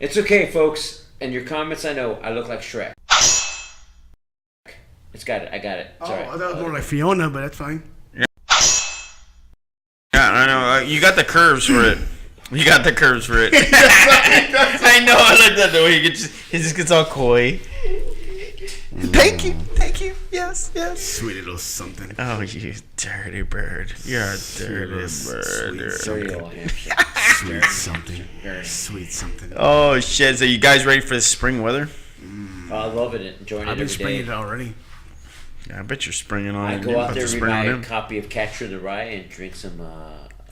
It's okay, folks. In your comments, I know I look like Shrek. It's got it. I got it. It's all right. I thought it was more like Fiona, but that's fine. Yeah, I know. You got the curves for it. You got the curves for it. I know. I like that the way he just gets all coy. Thank you. Yes. Sweet little something. Oh, you dirty bird. You're a dirty bird. Sweet something. Sweet something. Oh, shit. So you guys ready for the spring weather? I love it. Enjoying it I've been every springing day. it already. Yeah, I bet you're springing on I it. go You're out about there, to read spring on my him. copy of Capture the Rye and drink some.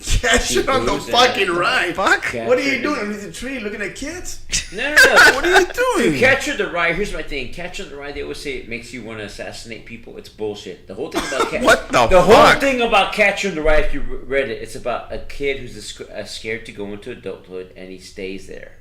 Catch on the fucking rye. Fuck. What are you doing underneath the tree looking at kids? No. What are you doing? Dude, Capture the Rye. Here's my thing. Capture the Rye. They always say it makes you want to assassinate people. It's bullshit. The whole thing about What the the whole fuck? thing about Capture the Rye. If you read it, it's about a kid who's scared to go into adulthood and he stays there.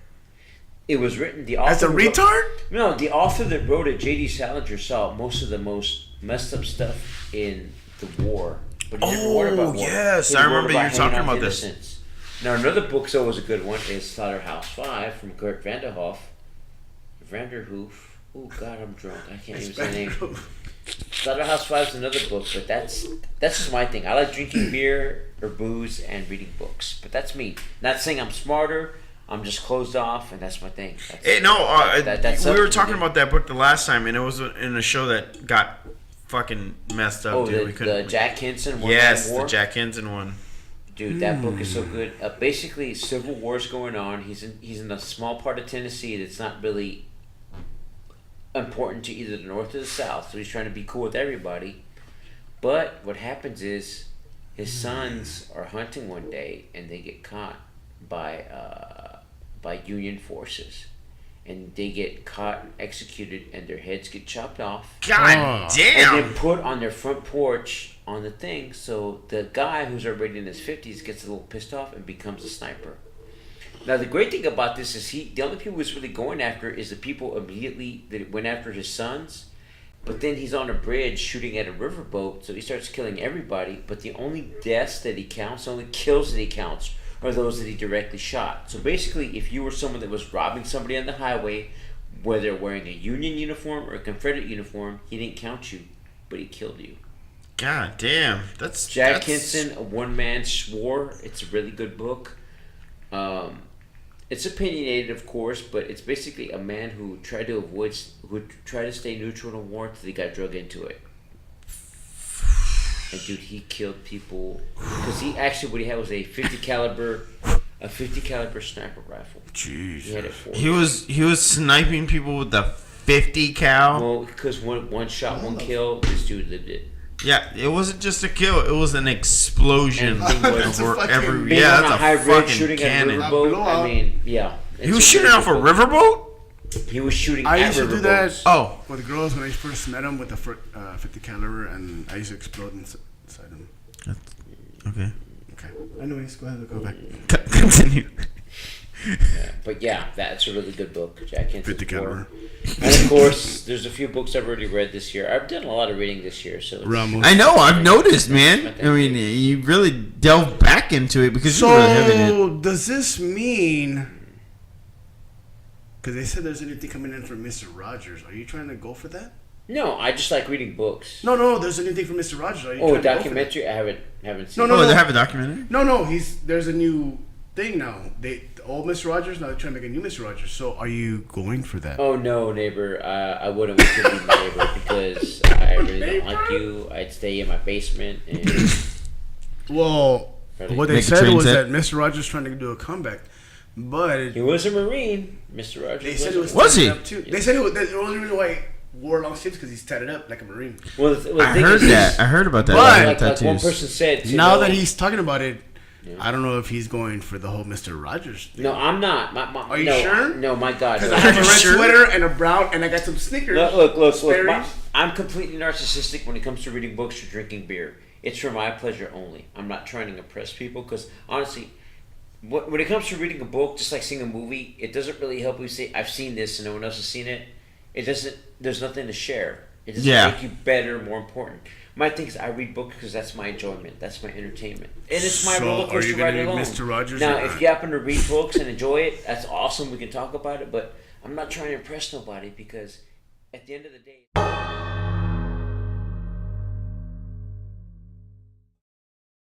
It was written. The author As a retard? No, the author that wrote it, J.D. Salinger, saw most of the most messed up stuff in the war. But he never wrote about war. Yes, He I wrote remember you hanging talking on to about this. innocence. Now, another book that was a good one is Slaughterhouse-Five from Kurt Vanderhoof. Oh, God, I'm drunk. I can't even say the name. Slaughterhouse-Five is another book, but that's just my thing. I like drinking beer or booze and reading books. But that's me. Not saying I'm smarter. I'm just closed off, and that's my thing. That's we were talking about that book the last time, and it was in a show that got fucking messed up. Oh, dude. the Jack Henson one? Yes, War? the Jack Henson one. Dude, that book is so good. Basically, civil war's going on. He's in a small part of Tennessee that's not really important to either the North or the South. So he's trying to be cool with everybody. But what happens is his sons are hunting one day and they get caught by Union forces. And they get caught and executed and their heads get chopped off. God damn! And then put on their front porch on the thing. So the guy who's already in his 50s gets a little pissed off and becomes a sniper. Now the great thing about this is the only people he's really going after is the people immediately that went after his sons. But then he's on a bridge shooting at a riverboat, so he starts killing everybody. But the only deaths that he counts, the only kills that he counts, are those that he directly shot. So basically, if you were someone that was robbing somebody on the highway, whether wearing a Union uniform or a Confederate uniform, he didn't count you, but he killed you. God damn, that's Jack Henson, A One Man's War. It's a really good book. It's opinionated, of course, but it's basically a man who tried to stay neutral in a war until he got drug into it. And dude, he killed people because what he had was a 50 caliber sniper rifle. Jesus. He had it for He was sniping people with the 50 cal. Well, because one shot, one kill. This dude lived it. Yeah, it wasn't just a kill; it was an explosion. That's a fucking- Being Yeah, on a that's high a ridge fucking shooting cannon. at a riverboat. Blowout. I mean, yeah. He was shooting off a riverboat. He was shooting I at used to do riverboats. that Oh, with girls when I first met them with the 50 caliber, and I used to explode inside them. okay. Okay. Anyways, go ahead. Go back. Continue. Yeah, but yeah, that's a really good book, Jack Henson's 50 caliber. And of course, there's a few books I've already read this year. I've done a lot of reading this year, so Ramos. I know. I've noticed, man. I mean, you really delved back into it because you're really heavy in it. So, does this mean... Because they said there's anything coming in from Mr. Rogers. Are you trying to go for that? No, I just like reading books. No, there's anything from Mr. Rogers. Are you Oh, trying a to go for documentary? I haven't seen. No, Oh, they have a documentary? that? No, there's a new thing now. The old Mr. Rogers, now they're trying to make a new Mr. Rogers. So, are you going for that? Oh no, neighbor! I wouldn't want to be my neighbor because I really don't like you. I'd stay in my basement and. Well, what they Make a said train was set. that Mr. Rogers trying to do a comeback, but He was a Marine, Mr. Rogers. they said it was Was he? tatted up too. They said the only reason why he wore long sleeves because he's tatted up like a Marine. Well, the I thing heard is, that. I heard about that. But- I heard Like one tattoos. person said. Now that he's talking about it, Yeah. I don't know if he's going for the whole Mr. Rogers thing. No, I'm not. Are you no, sure? No, my God. Because No. I have a red Sure? sweater and a brown, and I got some Snickers. Look. Sperry's. I'm completely narcissistic when it comes to reading books or drinking beer. It's for my pleasure only. I'm not trying to impress people because honestly, when it comes to reading a book, just like seeing a movie, it doesn't really help you say I've seen this and no one else has seen it. It doesn't. There's nothing to share. It doesn't Yeah. make you better, more important. My thing is, I read books because that's my enjoyment. That's my entertainment. And it's my So, roller are you coaster gonna ride read alone. Mr. Rogers Now, or if not? you happen to read books and enjoy it, that's awesome. We can talk about it. But I'm not trying to impress nobody because at the end of the day...